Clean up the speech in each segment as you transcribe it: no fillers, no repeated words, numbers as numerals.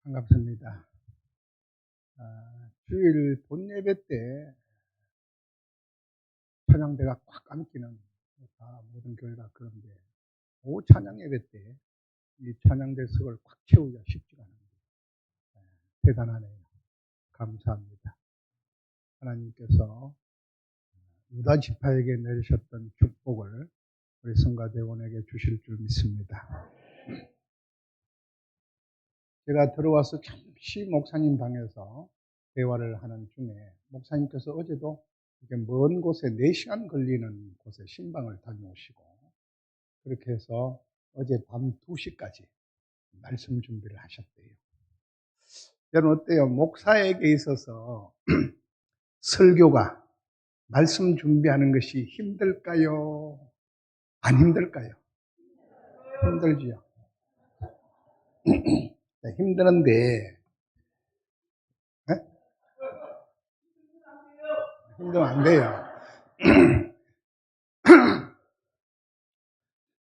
반갑습니다. 주일 본예배 때 찬양대가 꽉 감기는 다 모든 교회가 그런데 오후 찬양 예배 때 이 찬양대석을 꽉 채우기가 쉽지가 않습니다. 대단하네요. 감사합니다. 하나님께서 유다 지파에게 내리셨던 축복을 우리 성가대원에게 주실 줄 믿습니다. 제가 들어와서 잠시 목사님 방에서 대화를 하는 중에 목사님께서 어제도 이렇게 먼 곳에 4시간 걸리는 곳에 신방을 다녀오시고 그렇게 해서 어제 밤 2시까지 말씀 준비를 하셨대요. 여러분 어때요? 목사에게 있어서 설교가 말씀 준비하는 것이 힘들까요? 안 힘들까요? 힘들지요. 힘드는데 네? 힘들면 안 돼요.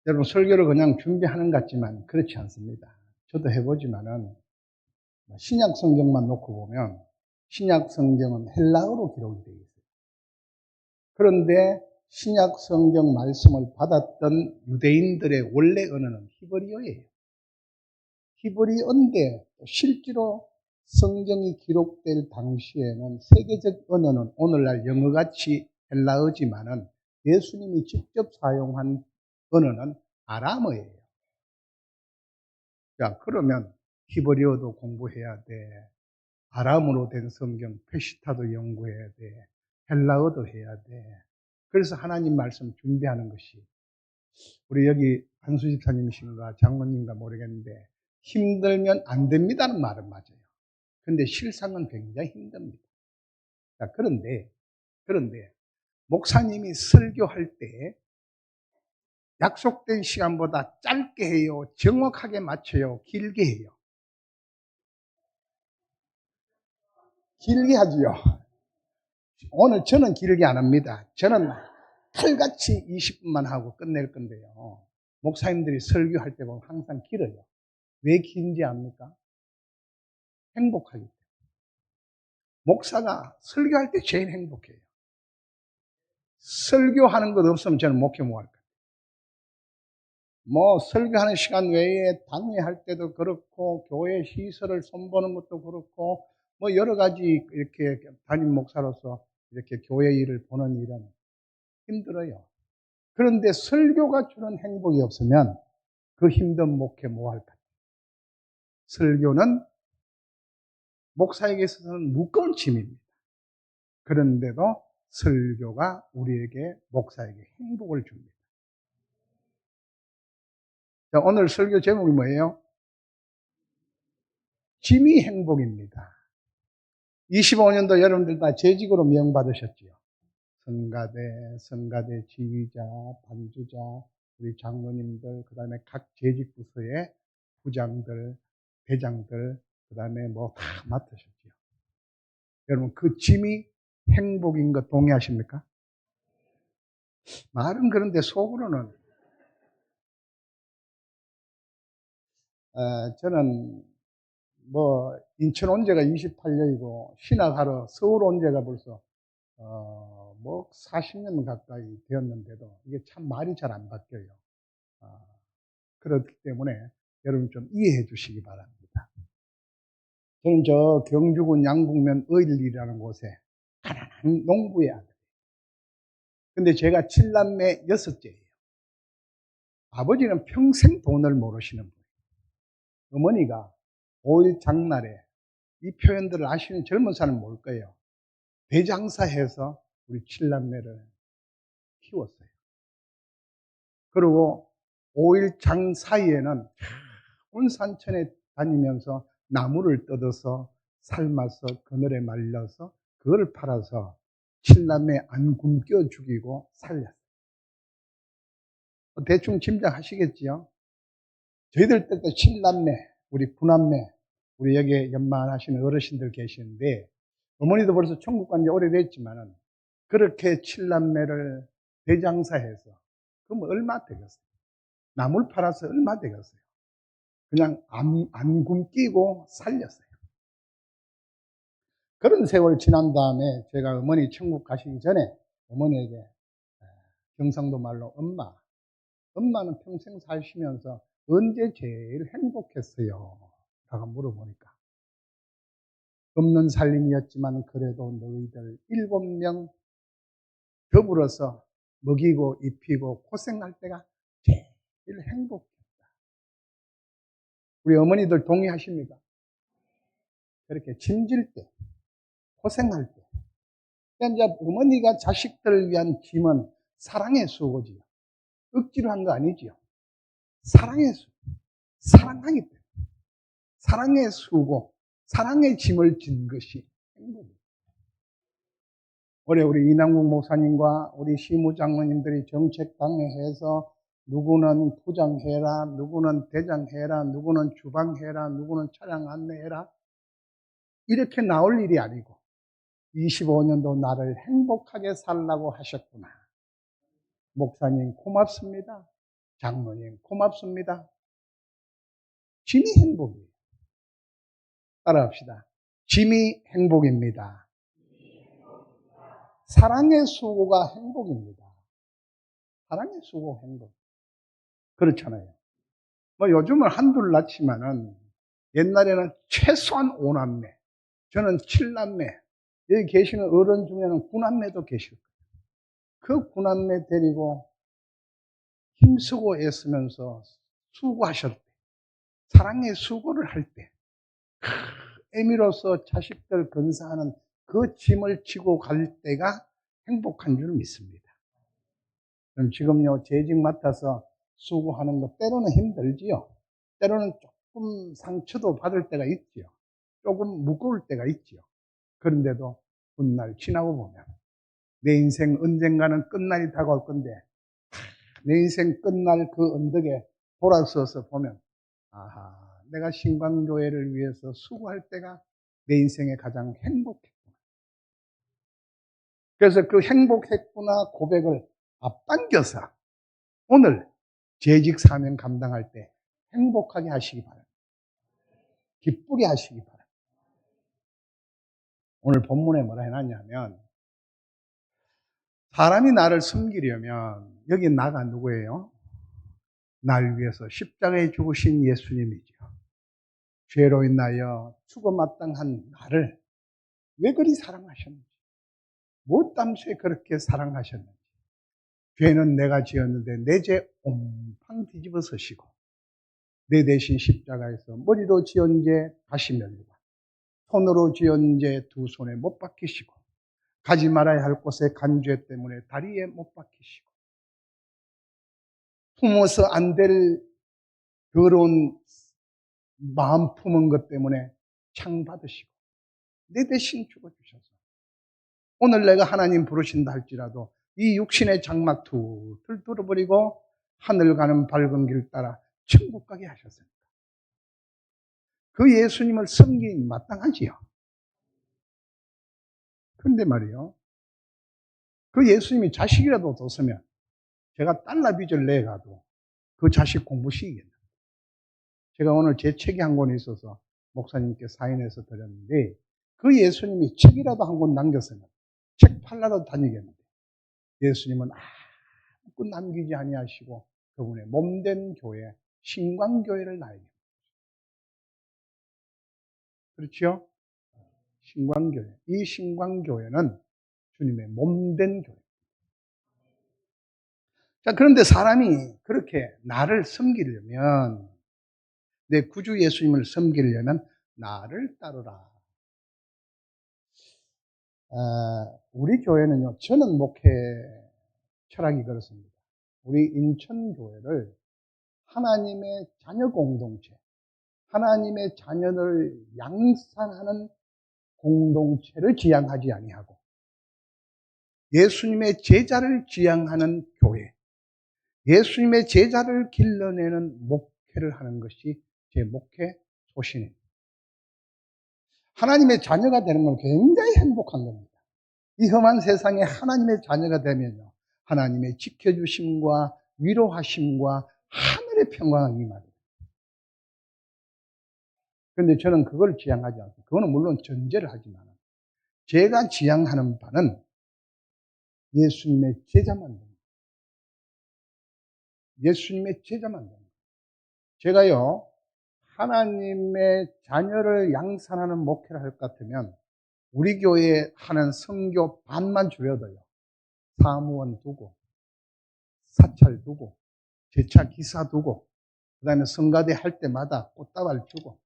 여러분 설교를 그냥 준비하는 것 같지만 그렇지 않습니다. 저도 해보지만은 신약 성경만 놓고 보면 신약 성경은 헬라어로 기록이 되어 있어요. 그런데 신약 성경 말씀을 받았던 유대인들의 원래 언어는 히브리어예요. 히브리어인데 실제로 성경이 기록될 당시에는 세계적 언어는 오늘날 영어같이 헬라어지만은 예수님이 직접 사용한 언어는 아람어예요. 자, 그러면 히브리어도 공부해야 돼. 아람어로 된 성경, 페시타도 연구해야 돼. 헬라어도 해야 돼. 그래서 하나님 말씀 준비하는 것이 우리 여기 한수 집사님이신가 장로님인가 모르겠는데 힘들면 안 됩니다는 말은 맞아요. 근데 실상은 굉장히 힘듭니다. 자, 그런데 목사님이 설교할 때 약속된 시간보다 짧게 해요? 정확하게 맞춰요? 길게 해요? 길게 하지요. 오늘 저는 길게 안 합니다. 저는 칼같이 20분만 하고 끝낼 건데요. 목사님들이 설교할 때 보면 항상 길어요. 왜 긴지 압니까? 행복하기 때문에. 목사가 설교할 때 제일 행복해요. 설교하는 것 없으면 저는 목회 못 할 거예요. 설교하는 시간 외에 당회할 때도 그렇고, 교회 시설을 손보는 것도 그렇고, 여러 가지 이렇게 담임 목사로서 이렇게 교회 일을 보는 일은 힘들어요. 그런데 설교가 주는 행복이 없으면 그 힘든 목회 뭐 할까? 설교는 목사에게 있어서는 무거운 짐입니다. 그런데도 설교가 우리에게, 목사에게 행복을 줍니다. 자, 오늘 설교 제목이 뭐예요? 짐이 행복입니다. 25년도 여러분들 다 재직으로 명받으셨지요. 성가대 지휘자, 반주자, 우리 장로님들, 그 다음에 각 재직부서의 부장들, 대장들, 그 다음에 다 맡으셨지요. 여러분, 그 짐이 행복인 것 동의하십니까? 말은 그런데 속으로는, 저는 인천 온 지가 28년이고, 신학하러 서울 온 지가 벌써, 40년 가까이 되었는데도 이게 참 말이 잘 안 바뀌어요. 그렇기 때문에 여러분 좀 이해해 주시기 바랍니다. 저는 저 경주군 양북면 의일리라는 곳에 가난한 농부의 아들. 근데 제가 7남매 6째예요. 아버지는 평생 돈을 모르시는 분이에요. 어머니가 5일 장날에 이 표현들을 아시는 젊은 사람은 모를 거예요. 대장사해서 우리 7남매를 키웠어요. 그리고 5일 장 사이에는 온 산천에 다니면서 나무를 뜯어서 삶아서 그늘에 말려서 그걸 팔아서 7남매 안 굶겨 죽이고 살렸어요. 대충 짐작하시겠지요? 저희들 때도 7남매, 우리 9남매, 우리 여기에 연만하시는 어르신들 계시는데 어머니도 벌써 천국 간 지 오래됐지만은 그렇게 7남매를 대장사해서 그럼 얼마 되겠어요? 나물 팔아서 얼마 되겠어요? 그냥 안 굶기고 살렸어요. 그런 세월 지난 다음에 제가 어머니 천국 가시기 전에 어머니에게 경상도 말로 엄마는 평생 사시면서 언제 제일 행복했어요? 라고 물어보니까 없는 살림이었지만 그래도 너희들 7명 더불어서 먹이고 입히고 고생할 때가 제일 행복했다. 우리 어머니들 동의하십니까? 그렇게 짐질 때, 고생할 때. 그러니까 이제 어머니가 자식들을 위한 짐은 사랑의 수고지요. 억지로 한 거 아니지요. 사랑의 수고. 사랑하기 때문에. 사랑의 수고, 사랑의 짐을 진 것이 행복입니다. 올해 우리 이남국 목사님과 우리 시무장로님들이 정책 강해해서 누구는 포장해라, 누구는 대장해라, 누구는 주방해라, 누구는 차량 안내해라. 이렇게 나올 일이 아니고 25년도 나를 행복하게 살라고 하셨구나. 목사님 고맙습니다. 장로님 고맙습니다. 짐이 행복이에요. 따라합시다. 짐이 행복입니다. 사랑의 수고가 행복입니다. 사랑의 수고 행복. 그렇잖아요. 뭐 요즘은 한둘 낳지만은 옛날에는 최소한 5남매, 저는 7남매, 여기 계시는 어른 중에는 9남매도 계실 거예요. 그 9남매 데리고 힘쓰고 애쓰면서 수고하셨을 때, 사랑의 수고를 할 때, 애미로서 자식들 건사하는 그 짐을 지고 갈 때가 행복한 줄 믿습니다. 그럼 지금요, 재직 맡아서 수고하는 거 때로는 힘들지요. 때로는 조금 상처도 받을 때가 있지요. 조금 무거울 때가 있지요. 그런데도 훗날 지나고 보면 내 인생 언젠가는 끝날이 다가올 건데 내 인생 끝날 그 언덕에 돌아서서 보면 아하, 내가 신광교회를 위해서 수고할 때가 내 인생에 가장 행복했구나. 그래서 그 행복했구나 고백을 앞당겨서 오늘 재직 사명 감당할 때 행복하게 하시기 바랍니다. 기쁘게 하시기 바랍니다. 오늘 본문에 뭐라 해놨냐면 사람이 나를 섬기려면 여기 나가 누구예요? 날 위해서 십자가에 죽으신 예수님이죠. 죄로 인하여 죽어 마땅한 나를 왜 그리 사랑하셨는지, 무엇 땀에 그렇게 사랑하셨는지. 죄는 내가 지었는데 내 죄 옴팡 뒤집어 서시고 내 대신 십자가에서 머리로 지은 죄 다시 면류관, 손으로 지은 죄 두 손에 못 박히시고 가지 말아야 할 곳에 간 죄 때문에 다리에 못 박히시고 품어서 안 될 더러운 마음 품은 것 때문에 창 받으시고 내 대신 죽어주셔서 오늘 내가 하나님 부르신다 할지라도 이 육신의 장막 툴툴 뚫어버리고 하늘 가는 밝은 길 따라 천국 가게 하셨습니다. 그 예수님을 섬기기 마땅하지요. 그런데 말이요, 그 예수님이 자식이라도 뒀으면 제가 달러 빚을 내가도 그 자식 공부 시키겠네. 제가 오늘 제 책이 한 권이 있어서 목사님께 사인해서 드렸는데 그 예수님이 책이라도 한 권 남겼으면 책 팔라도 다니겠는데 예수님은 아무것도 남기지 아니하시고 그분의 몸된 교회, 신광교회를 나에게. 그렇죠? 신광교회. 이 신광교회는 주님의 몸된 교회. 자, 그런데 사람이 그렇게 나를 섬기려면, 내 구주 예수님을 섬기려면 나를 따르라. 우리 교회는요, 저는 목회 철학이 그렇습니다. 우리 인천교회를 하나님의 자녀 공동체, 하나님의 자녀를 양산하는 공동체를 지향하지 아니하고 예수님의 제자를 지향하는 교회, 예수님의 제자를 길러내는 목회를 하는 것이 제 목회 소신입니다. 하나님의 자녀가 되는 건 굉장히 행복한 겁니다. 이 험한 세상에 하나님의 자녀가 되면요, 하나님의 지켜주심과 위로하심과 하늘의 평강이 임합니다. 그런데 저는 그걸 지향하지 않습니다. 그거는 물론 전제를 하지만 제가 지향하는 바는 예수님의 제자 만드는 거예요. 예수님의 제자 만드는 거예요. 제가요, 하나님의 자녀를 양산하는 목회를 할 것 같으면 우리 교회에 하는 선교 반만 줄여도요, 사무원 두고, 사찰 두고, 제차 기사 두고, 그 다음에 성가대 할 때마다 꽃다발 주고,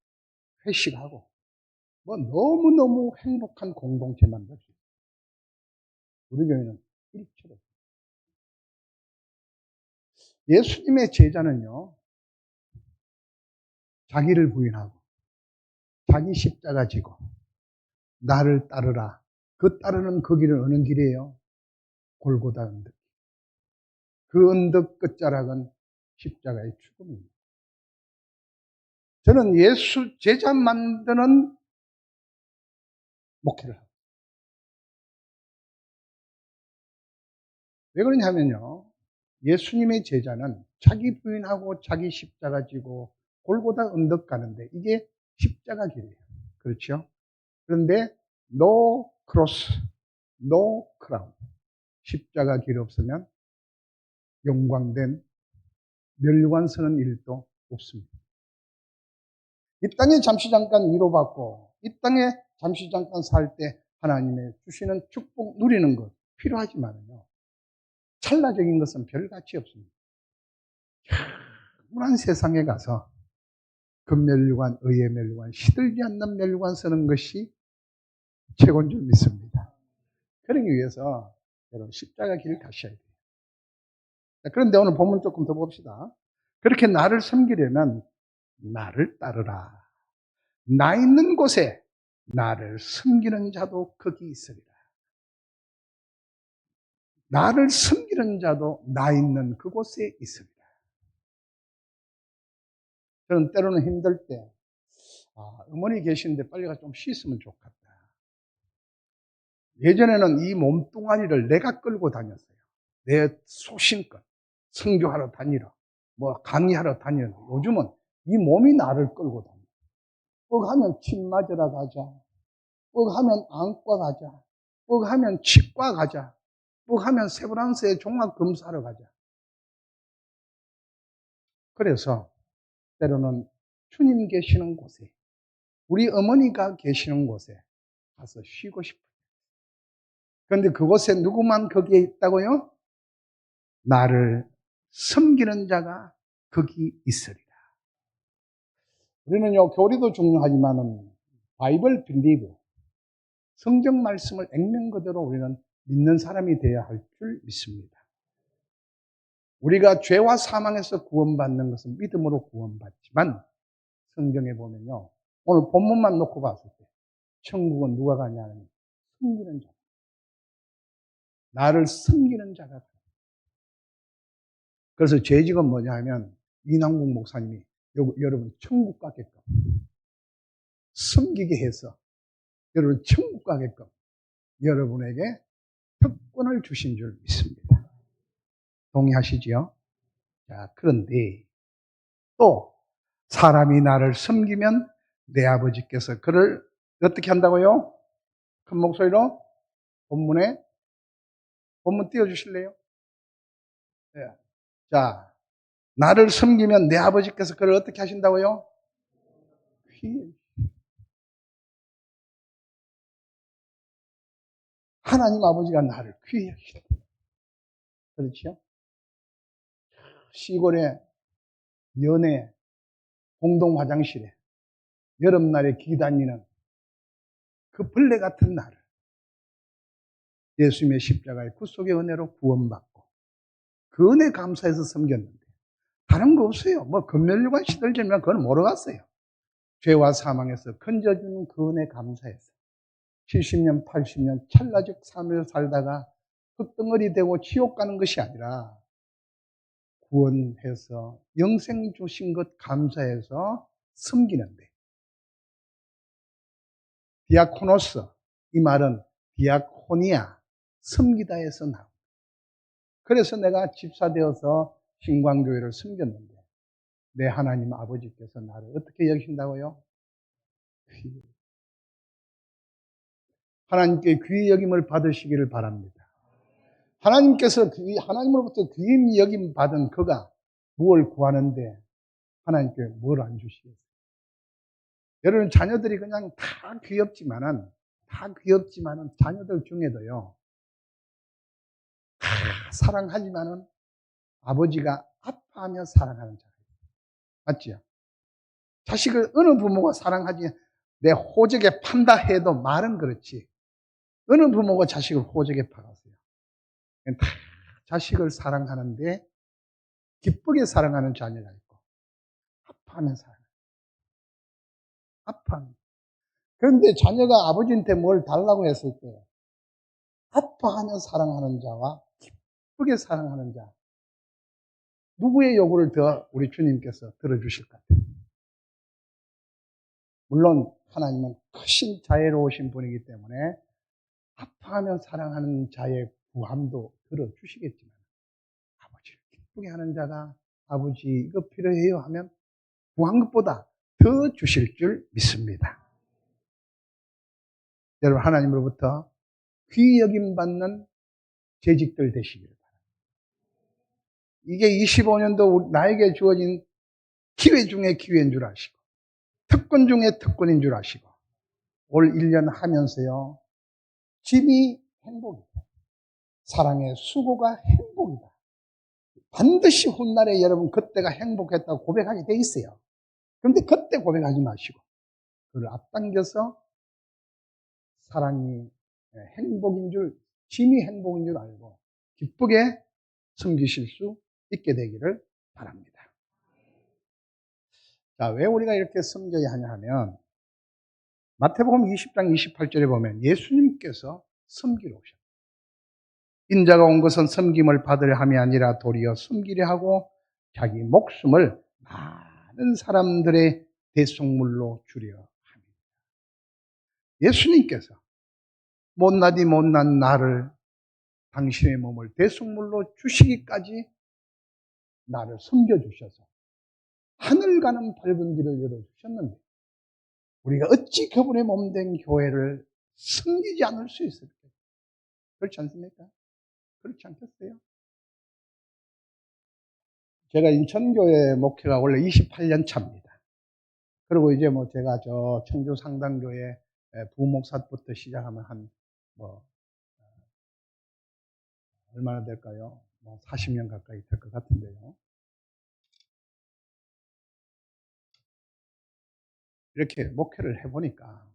회식하고, 뭐 너무너무 행복한 공동체 만들 수 있어요. 우리 교회는 일처럼. 예수님의 제자는요, 자기를 부인하고, 자기 십자가 지고, 나를 따르라. 그 따르는 그 길은 어느 길이에요? 골고다 언덕. 그 언덕 끝자락은 십자가의 죽음입니다. 저는 예수 제자 만드는 목회를 합니다. 왜 그러냐면요, 예수님의 제자는 자기 부인하고 자기 십자가 지고 골고다 언덕 가는데 이게 십자가 길이에요. 그렇죠? 그런데 no cross, no crown. 십자가 길 없으면 영광된 멸류관 서는 일도 없습니다. 이 땅에 잠시 잠깐 위로받고 이 땅에 잠시 잠깐 살 때 하나님의 주시는 축복 누리는 것 필요하지만요, 찰나적인 것은 별 가치 없습니다. 영원한 세상에 가서 금멸류관, 의의 멸류관, 시들지 않는 멸류관 서는 것이 최고인 줄 믿습니다. 그러기 위해서 여러분 십자가 길을 가셔야 돼요. 그런데 오늘 본문 조금 더 봅시다. 그렇게 나를 섬기려면 나를 따르라. 나 있는 곳에 나를 섬기는 자도 거기 있으리라. 나를 섬기는 자도 나 있는 그곳에 있으리라. 저는 때로는 힘들 때, 어머니 계시는데 빨리 가서 좀 쉬었으면 좋겠다. 예전에는 이 몸뚱아리를 내가 끌고 다녔어요. 내 소신껏 선교하러 다니라, 뭐 강의하러 다니라. 요즘은 이 몸이 나를 끌고 다녀. 뻑하면 침 맞으러 가자. 뻑하면 안과 가자. 뻑하면 치과 가자. 뻑하면 세브란스에 종합 검사하러 가자. 그래서 때로는 주님 계시는 곳에, 우리 어머니가 계시는 곳에 가서 쉬고 싶어요. 그런데 그곳에 누구만 거기에 있다고요? 나를 섬기는 자가 거기 있으리라. 우리는요, 교리도 중요하지만은 바이블 빌리브, 성경 말씀을 액면 그대로 우리는 믿는 사람이 되어야 할 줄 믿습니다. 우리가 죄와 사망에서 구원받는 것은 믿음으로 구원받지만 성경에 보면요, 오늘 본문만 놓고 봤을 때 천국은 누가 가냐면 섬기는 자, 나를 섬기는 자가. 그래서 죄직은 뭐냐 하면 이남국 목사님이 여러분 천국 가게끔 섬기게 해서 여러분 천국 가게끔 여러분에게 특권을 주신 줄 믿습니다. 동의하시지요? 자, 그런데 또 사람이 나를 섬기면 내 아버지께서 그를 어떻게 한다고요? 큰 목소리로 본문 띄워주실래요? 네. 자, 나를 섬기면 내 아버지께서 그를 어떻게 하신다고요? 하나님 아버지가 나를 귀히 여기신다. 그렇죠? 시골에 연애 공동 화장실에 여름날에 기다리는 그 벌레 같은 나를 예수님의 십자가의 구속의 은혜로 구원받고 그 은혜 감사해서 섬겼는데 다른 거 없어요. 뭐 금멸류관 시들지면 그건 모르 갔어요. 죄와 사망에서 건져주는 그 은혜 감사해서 70년, 80년 찰나적 삶을 살다가 흙덩어리 되고 지옥 가는 것이 아니라 구원해서 영생 주신 것 감사해서 섬기는데, 디아코노스, 이 말은 디아코니아, 섬기다에서 나옵니다. 그래서 내가 집사 되어서 신광교회를 섬겼는데 내 하나님 아버지께서 나를 어떻게 여기신다고요? 하나님께 귀히 여김을 받으시기를 바랍니다. 하나님께서 하나님으로부터 귀히 여김 받은 그가 무엇을 구하는데 하나님께 뭘 안 주시겠어요? 여러분 자녀들이 그냥 다 귀엽지만은 자녀들 중에도요 다 사랑하지만은 아버지가 아파하며 사랑하는 자예요. 맞지요? 자식을 어느 부모가 사랑하지 내 호적에 판다 해도 말은 그렇지 어느 부모가 자식을 호적에 파가세요? 다 자식을 사랑하는데 기쁘게 사랑하는 자녀가 있고 아파하면 사랑해요. 아파하면. 그런데 자녀가 아버지한테 뭘 달라고 했을 때 아파하며 사랑하는 자와 기쁘게 사랑하는 자 누구의 요구를 더 우리 주님께서 들어주실 것 같아요? 물론 하나님은 크신 자애로우신 분이기 때문에 아파하며 사랑하는 자의 구함도 들어주시겠지만 아버지를 기쁘게 하는 자가 아버지 이거 필요해요 하면 구한 것보다 더 주실 줄 믿습니다. 여러분 하나님으로부터 귀히 여김받는 재직들 되시기를 바랍니다. 이게 25년도 나에게 주어진 기회 중에 기회인 줄 아시고 특권 중에 특권인 줄 아시고 올 1년 하면서요 짐이 행복이다. 사랑의 수고가 행복이다. 반드시 훗날에 여러분 그때가 행복했다고 고백하게 돼 있어요. 그런데 그때 고백하지 마시고 그걸 앞당겨서 사랑이 행복인 줄, 짐이 행복인 줄 알고 기쁘게 섬기실 수 있게 되기를 바랍니다. 자, 왜 우리가 이렇게 섬겨야 하냐 하면 마태복음 20장 28절에 보면 예수님께서 섬기러 오셨다. 인자가 온 것은 섬김을 받으려 함이 아니라 도리어 섬기려 하고 자기 목숨을 많은 사람들의 대속물로 주려 합니다. 예수님께서 못나디 못난 나를 당신의 몸을 대속물로 주시기까지 나를 섬겨주셔서 하늘 가는 밝은 길을 열어주셨는데 우리가 어찌 그분의 몸된 교회를 섬기지 않을 수 있을까요? 그렇지 않습니까? 그렇지 않겠어요? 제가 인천교회 목회가 원래 28년 차입니다. 그리고 이제 뭐 제가 저 청주 상당교회 부목사부터 시작하면 얼마나 될까요? 40년 가까이 될 것 같은데요. 이렇게 목회를 해보니까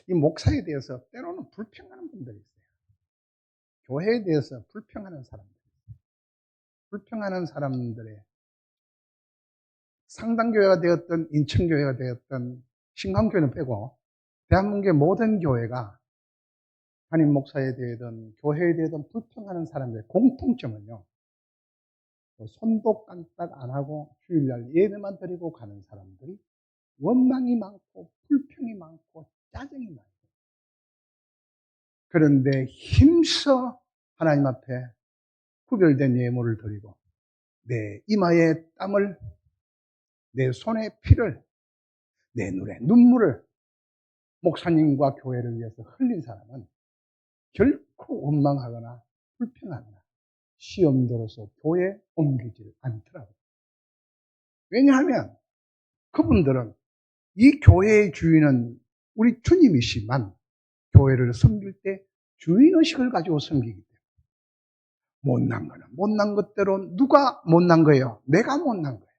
이 목사에 대해서 때로는 불평하는 분들이 있어요. 교회에 대해서 불평하는 사람들. 불평하는 사람들의 상당교회가 되었던 인천교회가 되었던 신강교회는 빼고 대한민국의 모든 교회가 담임 목사에 대해든 교회에 대해든 불평하는 사람들의 공통점은요. 손도 깜딱 안 하고 주일날 예배만 드리고 가는 사람들이 원망이 많고 불평이 많고 짜증이 많고 그런데 힘써 하나님 앞에 구별된 예물을 드리고 내 이마에 땀을 내 손에 피를 내 눈에 눈물을 목사님과 교회를 위해서 흘린 사람은 결코 원망하거나 불평하거나 시험 들어서 교회에 옮기질 않더라고요. 왜냐하면 그분들은 이 교회의 주인은 우리 주님이시만 교회를 섬길 때 주인의식을 가지고 섬기기 때문에 못난 거는 못난 것대로 누가 못난 거예요? 내가 못난 거예요.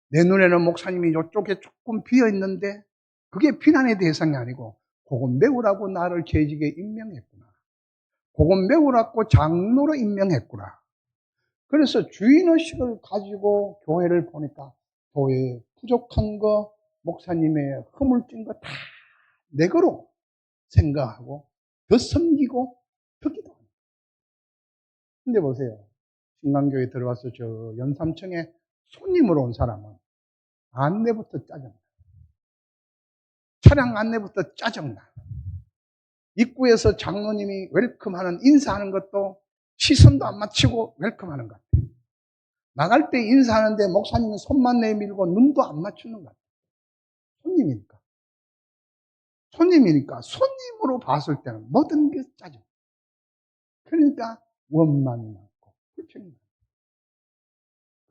내 눈에는 목사님이 이쪽에 조금 비어있는데 그게 비난의 대상이 아니고 그건 메우라고 나를 재직에 임명했구나. 그건 메우라고 장로로 임명했구나. 그래서 주인의식을 가지고 교회를 보니까 교회에 부족한 거, 목사님의 허물진 거 다 내 거로 생각하고 더 섬기고 더 기도합니다. 근데 보세요. 신강교에 들어와서 저 연삼청에 손님으로 온 사람은 안내부터 짜증나. 차량 안내부터 짜증나. 입구에서 장로님이 웰컴하는 인사하는 것도 시선도 안 맞추고 웰컴하는 것 같아요. 나갈 때 인사하는데 목사님은 손만 내밀고 눈도 안 맞추는 것 같아요. 손님이니까. 손님이니까 손님으로 봤을 때는 모든 게 짜증. 그러니까 원망이 많고 불평이 많고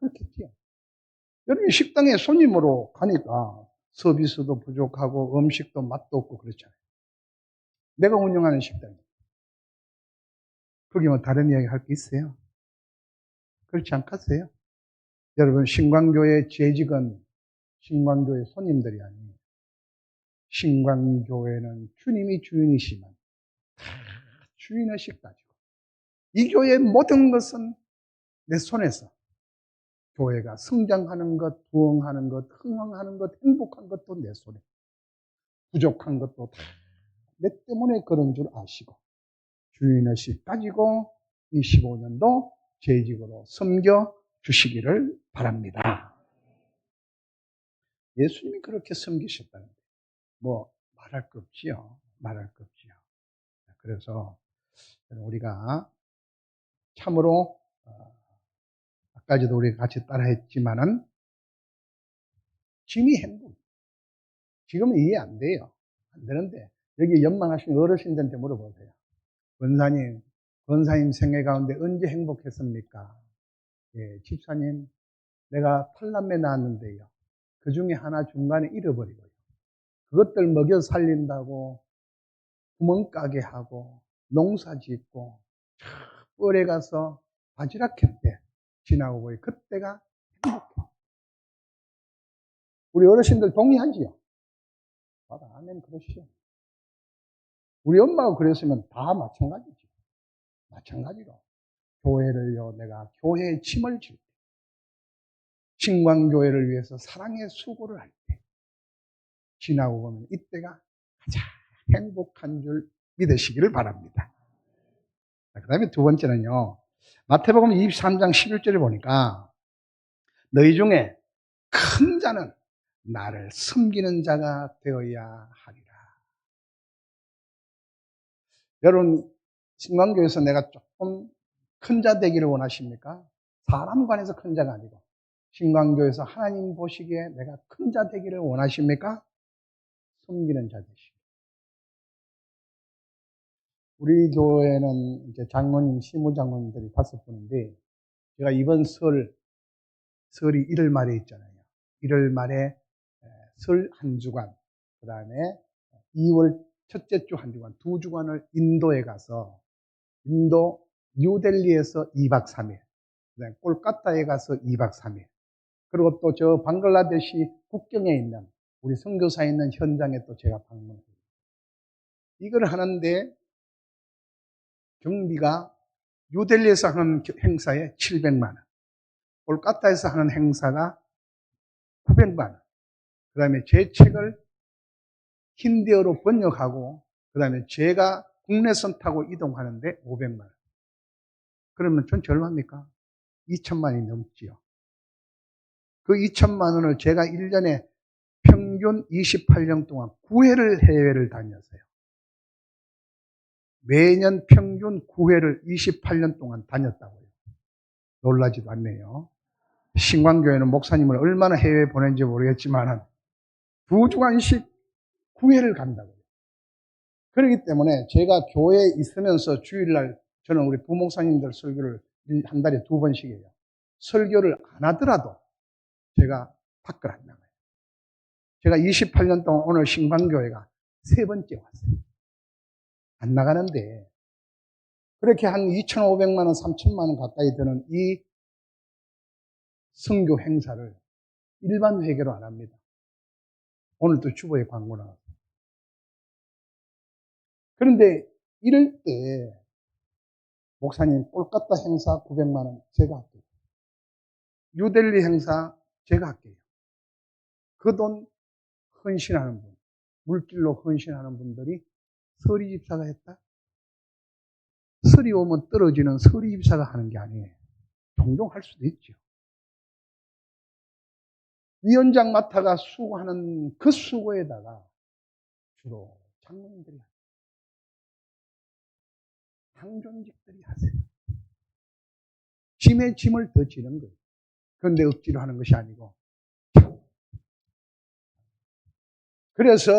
그렇겠지요. 여러분 식당에 손님으로 가니까 서비스도 부족하고 음식도 맛도 없고 그렇잖아요. 내가 운영하는 식당이 거기 뭐 다른 이야기 할 게 있어요? 그렇지 않겠어요? 여러분 신광교회 재직은 신광교회 손님들이 아니에요. 신광교회는 주님이 주인이시면 주인의식 가지고 이 교회의 모든 것은 내 손에서 교회가 성장하는 것, 부흥하는 것, 흥황하는 것, 행복한 것도 내 손에 부족한 것도 다 내 때문에 그런 줄 아시고 주인의식 가지고 25년도 재직으로 섬겨 주시기를 바랍니다. 예수님이 그렇게 섬기셨다는데 뭐 말할 거 없지요. 말할 거 없지요. 그래서 우리가 참으로 아까도 우리가 같이 따라했지만은 짐이 행복. 지금은 이해 안 돼요. 안 되는데 여기 연망하신 어르신들한테 물어보세요. 권사님 생애 가운데 언제 행복했습니까? 예, 집사님 내가 8남매 낳았는데요. 그 중에 하나 중간에 잃어버리고요. 그것들 먹여 살린다고 구멍가게 하고 농사 짓고 뻘에 가서 바지락 캘때 지나고 보니 그때가 행복해. 우리 어르신들 동의하지요? 맞아, 아멘 그러시죠. 우리 엄마가 그랬으면 다 마찬가지죠. 마찬가지로 교회를요 내가 교회에 침을 질 때, 신광교회를 위해서 사랑의 수고를 할 때 지나고 보면 이때가 가장 행복한 줄 믿으시기를 바랍니다. 그 다음에 두 번째는요 마태복음 23장 11절에 보니까 너희 중에 큰 자는 나를 섬기는 자가 되어야 하리라. 여러분 신광교회에서 내가 조금 큰 자 되기를 원하십니까? 사람 관해서 큰 자가 아니고 신광교회에서 하나님 보시기에 내가 큰 자 되기를 원하십니까? 섬기는 자 되시기. 우리 교회는 이제 장로님, 시무장로님들이 5분인데 제가 이번 설이 1월 말에 있잖아요. 1월 말에 설 한 주간, 그 다음에 2월 첫째 주 한 주간, 2주간을 인도에 가서 인도 뉴델리에서 2박 3일, 그다음에 콜카타에 가서 2박 3일, 그리고 또 저 방글라데시 국경에 있는 우리 선교사에 있는 현장에 또 제가 방문해요. 이걸 하는데 경비가 뉴델리에서 하는 행사에 700만 원, 콜카타에서 하는 행사가 900만 원, 그 다음에 제 책을 힌디어로 번역하고 그 다음에 제가 국내선 타고 이동하는데 500만 원. 그러면 전체 얼마입니까? 2천만 원이 넘지요. 그 2천만 원을 제가 1년에 평균 28년 동안 9회를 해외를 다녔어요. 매년 평균 9회를 28년 동안 다녔다고요. 놀라지도 않네요. 신광교회는 목사님을 얼마나 해외에 보낸지 모르겠지만 2주간씩 9회를 간다고요. 그렇기 때문에 제가 교회에 있으면서 주일날 저는 우리 부목사님들 설교를 한 달에 2번씩 해요. 설교를 안 하더라도 제가 밖을 안 나가요. 제가 28년 동안 오늘 신광교회가 3번째 왔어요. 안 나가는데 그렇게 한 2,500만 원, 3천만 원 가까이 드는 이 선교 행사를 일반 회계로 안 합니다. 오늘도 주보에 광고 나왔어요. 그런데 이럴 때 목사님 꼴까따 행사 900만 원 제가 할게요. 뉴델리 행사 제가 할게요. 그 돈 헌신하는 분, 물질로 헌신하는 분들이 서리 집사가 했다? 설이 오면 떨어지는 서리 집사가 하는 게 아니에요. 종종 할 수도 있죠. 위원장 맡아가 수고하는 그 수고에다가 주로 장로님들이 하세요. 상존직들이 하세요. 짐에 짐을 더 지는 거예요. 그런데 억지로 하는 것이 아니고. 그래서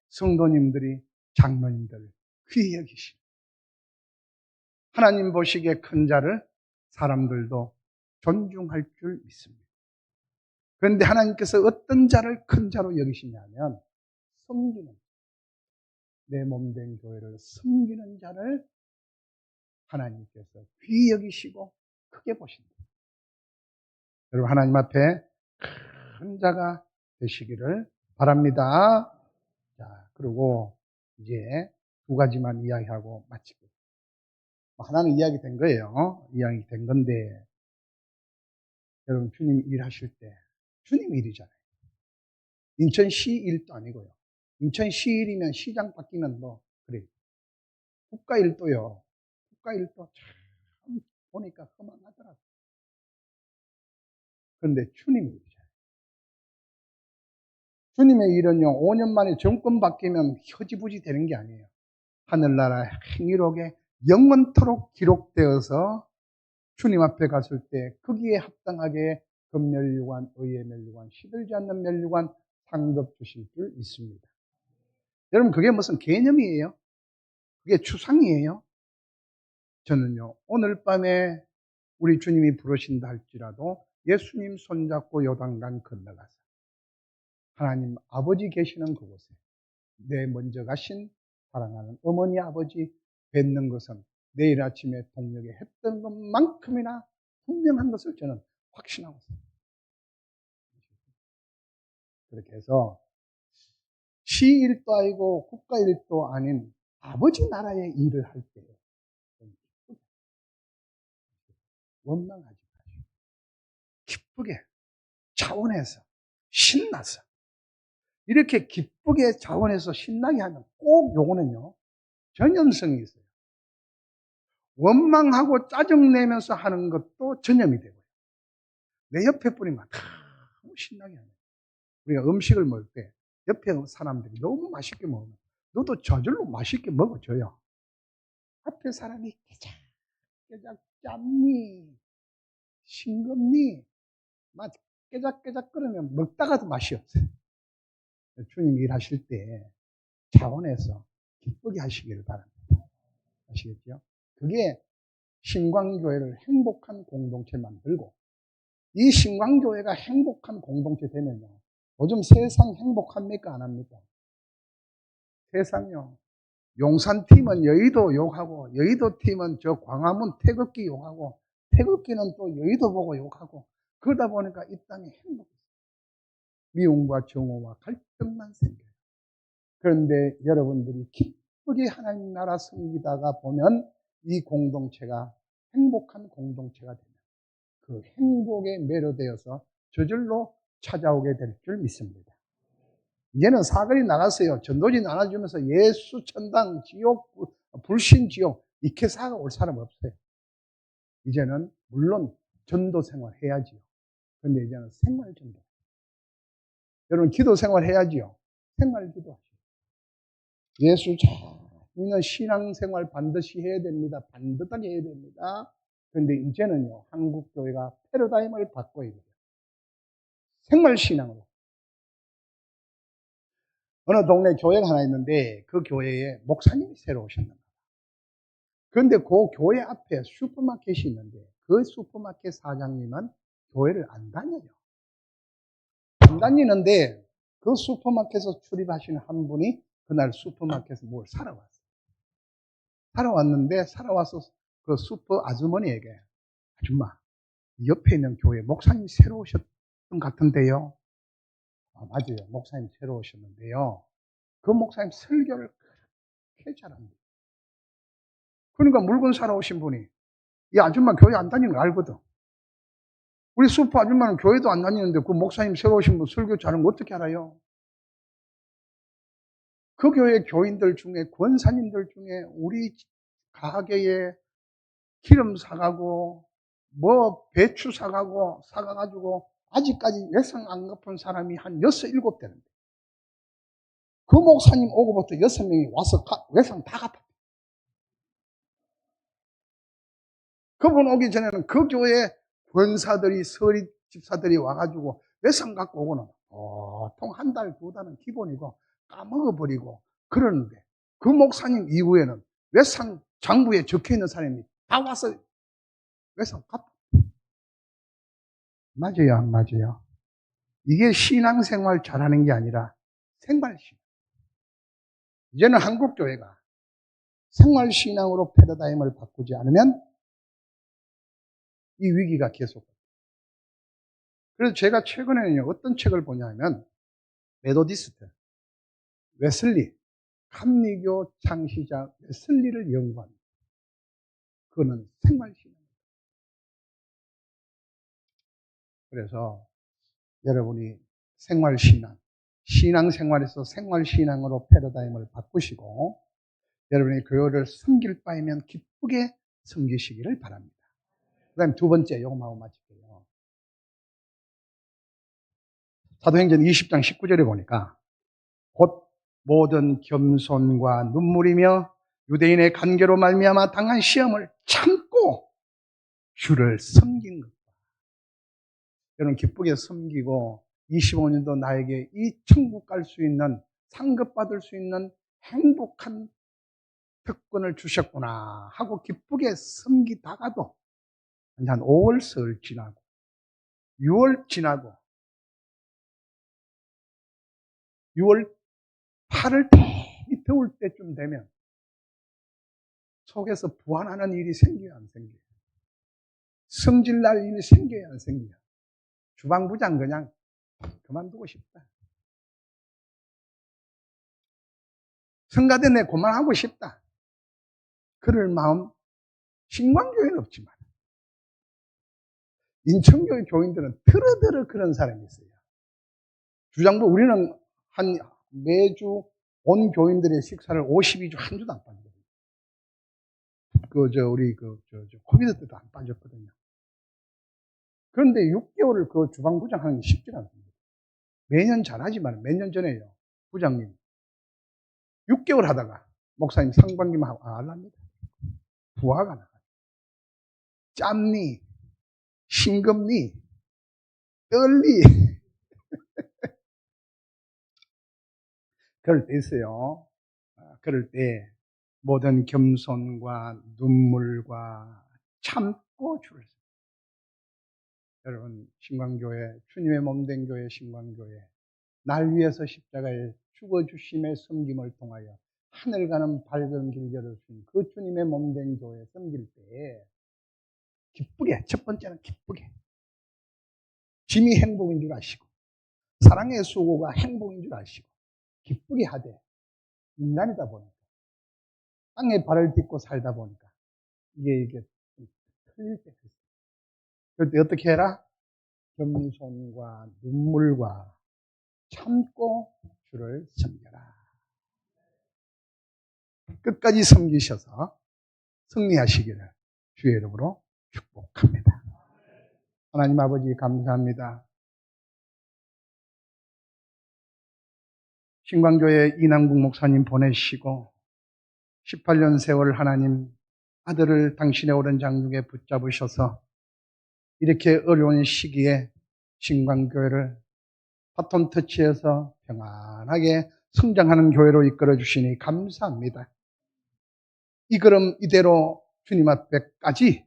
성도님들이 장로님들 귀히 여기시고 하나님 보시기에 큰 자를 사람들도 존중할 줄 믿습니다. 그런데 하나님께서 어떤 자를 큰 자로 여기시냐면 섬기는, 내 몸된 교회를 섬기는 자를 하나님께서 귀히 여기시고 크게 보신다. 여러분 하나님 앞에 큰 자가 되시기를 바랍니다. 자, 그리고 이제 두 가지만 이야기하고 마치고. 하나는 이야기 된 거예요. 이야기 된 건데, 여러분 주님 일하실 때 주님 일이잖아요. 인천시 일도 아니고요. 인천시 일이면 시장 바뀌면 뭐 그래요. 국가 일도요. 국가 일도 참 보니까 허망하더라고요. 그런데 주님 일이잖아요. 주님의 일은요, 5년 만에 정권 바뀌면 허지부지 되는 게 아니에요. 하늘나라 행위록에 영원토록 기록되어서 주님 앞에 갔을 때 거기에 합당하게 금면류관, 의의 면류관, 시들지 않는 면류관 상급 주실 줄 믿습니다. 여러분 그게 무슨 개념이에요? 그게 추상이에요? 저는요 오늘 밤에 우리 주님이 부르신다 할지라도 예수님 손잡고 요단강 건너가서 하나님 아버지 계시는 그곳에 내 먼저 가신 사랑하는 어머니 아버지 뵙는 것은 내일 아침에 동력에 했던 것만큼이나 분명한 것을 저는 확신하고 있습니다. 그렇게 해서 시일도 아니고 국가일도 아닌 아버지 나라의 일을 할 때 원망하지 마시고 기쁘게 자원해서 신나서 이렇게 기쁘게 자원해서 신나게 하면 꼭 요거는요 전염성이 있어요. 원망하고 짜증내면서 하는 것도 전염이 되고요. 내 옆에 분이면 너무 신나게 하는 거예요. 우리가 음식을 먹을 때 옆에 사람들이 너무 맛있게 먹으면 너도 저절로 맛있게 먹어줘요. 앞에 사람이 깨작깨작 짬니 싱겁니 막 깨작깨작 끓으면 먹다가도 맛이 없어요. 주님 일하실 때 자원해서 기쁘게 하시기를 바랍니다. 아시겠죠? 그게 신광교회를 행복한 공동체 만들고 이 신광교회가 행복한 공동체 되면요. 요즘 세상 행복합니까? 안 합니까? 세상요. 용산팀은 여의도 욕하고 여의도팀은 저 광화문 태극기 욕하고 태극기는 또 여의도 보고 욕하고 그러다 보니까 이 땅이 행복해요. 미움과 정오와 갈등만 생겨요. 그런데 여러분들이 기쁘게 하나님 나라 섬기다가 보면 이 공동체가 행복한 공동체가 되면 그 행복에 매료되어서 저절로 찾아오게 될 줄 믿습니다. 이제는 사거리 나가서요. 전도지 나눠주면서 예수, 천당, 지옥, 불신, 지옥 이렇게 사가 올 사람 없어요. 이제는 물론 전도 생활 해야지요. 그런데 이제는 생활 전도. 여러분 기도 생활 해야지요. 생활 기도하시죠. 예수 잘 믿는 신앙생활 반드시 해야 됩니다. 반듯하게 해야 됩니다. 그런데 이제는요. 한국 교회가 패러다임을 바꿔야 돼요. 생활 신앙으로. 어느 동네 교회가 하나 있는데 그 교회에 목사님이 새로 오셨는가. 그런데 그 교회 앞에 슈퍼마켓이 있는데 그 슈퍼마켓 사장님은 교회를 안 다녀요. 안 다니는데 그 슈퍼마켓에서 출입하시는 한 분이 그날 슈퍼마켓에서 뭘 사러 왔어요. 사러 왔는데 사러 와서 그 슈퍼 아주머니에게 아줌마 옆에 있는 교회 목사님이 새로 오셨던 것 같은데요. 아, 맞아요. 목사님 새로 오셨는데요. 그 목사님 설교를 그렇게 잘합니다. 그러니까 물건 사러 오신 분이 이 아줌마 교회 안 다니는 거 알거든. 우리 슈퍼 아줌마는 교회도 안 다니는데 그 목사님 새로 오신 분 설교 잘하는 거 어떻게 알아요? 그 교회 교인들 중에 권사님들 중에 우리 가게에 기름 사가고 뭐 배추 사가고 사가가지고 아직까지 외상 안 갚은 사람이 한 6, 7 되는데 그 목사님 오고부터 6명이 와서 외상 다 갚았대. 그분 오기 전에는 그 교회 권사들이 서리 집사들이 와가지고 외상 갖고 오고는 보통 한 달, 두 달은 기본이고 까먹어버리고 그러는데 그 목사님 이후에는 외상 장부에 적혀 있는 사람이 다 와서 외상 갚아. 맞아요, 안 맞아요? 이게 신앙생활 잘하는 게 아니라 생활신앙. 이제는 한국교회가 생활신앙으로 패러다임을 바꾸지 않으면 이 위기가 계속. 그래서 제가 최근에는요, 어떤 책을 보냐면, 메도디스트, 웨슬리, 감리교 창시자 웨슬리를 연구한, 그거는 생활신앙. 그래서 여러분이 생활신앙, 신앙생활에서 생활신앙으로 패러다임을 바꾸시고, 여러분이 교회를 섬길 바이면 기쁘게 섬기시기를 바랍니다. 그 다음에 두 번째, 요거하고 마칠게요. 사도행전 20장 19절에 보니까, 곧 모든 겸손과 눈물이며 유대인의 간계로 말미암아 당한 시험을 참고 주를 섬긴 것. 여러분 기쁘게 섬기고 25년도 나에게 이 천국 갈 수 있는 상급받을 수 있는 행복한 특권을 주셨구나 하고 기쁘게 섬기다가도 한 5월 설 지나고 6월 지나고 6월 8월 되게 더울 때쯤 되면 속에서 부안하는 일이 생겨요, 안 생겨요? 성질날 일이 생겨요, 안 생겨요? 주방부장 그냥 그만두고 싶다. 성가대 내 그만하고 싶다. 그럴 마음 신광교회는 없지만 인천교회 교인들은 들어들어 그런 사람이 있어요. 주장부 우리는 한 매주 온 교인들의 식사를 52주 한 주도 안 빠지거든요. 우리 코비드 때도 안 빠졌거든요. 그런데 6개월을 그 주방부장 하는 게 쉽지 않습니다. 매년 잘하지만 몇 년 전에요. 부장님 6개월 하다가 목사님 상반기만 하고 안 합니다. 부하가 나가요. 짬니, 싱겁니, 떨리. 그럴 때 있어요. 그럴 때 모든 겸손과 눈물과 참고 주를 섬겨. 여러분 신광교회 주님의 몸된 교회 신광교회 날 위해서 십자가에 죽어주심의 섬김을 통하여 하늘 가는 밝은 길 열어주신 그 주님의 몸된 교회 섬길 때 기쁘게, 첫 번째는 기쁘게 짐이 행복인 줄 아시고 사랑의 수고가 행복인 줄 아시고 기쁘게 하되 인간이다 보니까 땅에 발을 딛고 살다 보니까 이게 틀릴 때 있어요. 그럴 때 어떻게 해라? 겸손과 눈물과 참고 주를 섬겨라. 끝까지 섬기셔서 승리하시기를 주의 이름으로 축복합니다. 하나님 아버지 감사합니다. 신광교회 이남국 목사님 보내시고 18년 세월 하나님 아들을 당신의 오른장 중에 붙잡으셔서 이렇게 어려운 시기에 신광교회를 바톤 터치해서 평안하게 성장하는 교회로 이끌어 주시니 감사합니다. 이 걸음 이대로 주님 앞에까지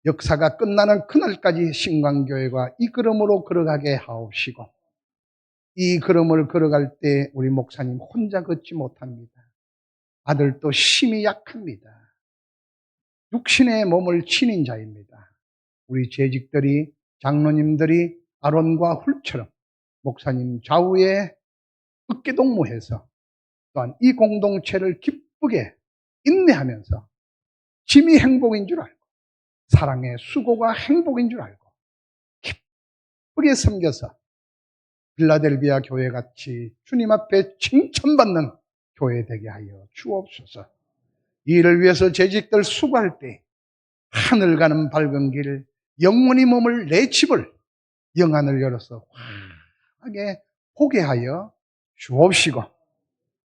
역사가 끝나는 그날까지 신광교회가 이 걸음으로 걸어가게 하옵시고 이 걸음을 걸어갈 때 우리 목사님 혼자 걷지 못합니다. 아들도 심히 약합니다. 육신의 몸을 지닌 자입니다. 우리 재직들이 장로님들이 아론과 훌처럼 목사님 좌우에 어깨동무해서 또한 이 공동체를 기쁘게 인내하면서 짐이 행복인 줄 알고 사랑의 수고가 행복인 줄 알고 기쁘게 섬겨서 빌라델비아 교회같이 주님 앞에 칭찬받는 교회 되게 하여 주옵소서. 이 일을 위해서 재직들 수고할 때 하늘 가는 밝은 길 영원히 머물 내 집을 영안을 열어서 환하게 보게 하여 주옵시고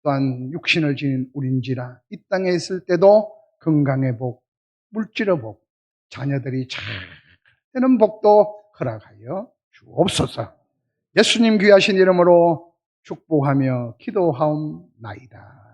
또한 육신을 지닌 우린지라 이 땅에 있을 때도 건강의 복, 물질의 복, 자녀들이 잘 되는 복도 허락하여 주옵소서. 예수님 귀하신 이름으로 축복하며 기도하옵나이다.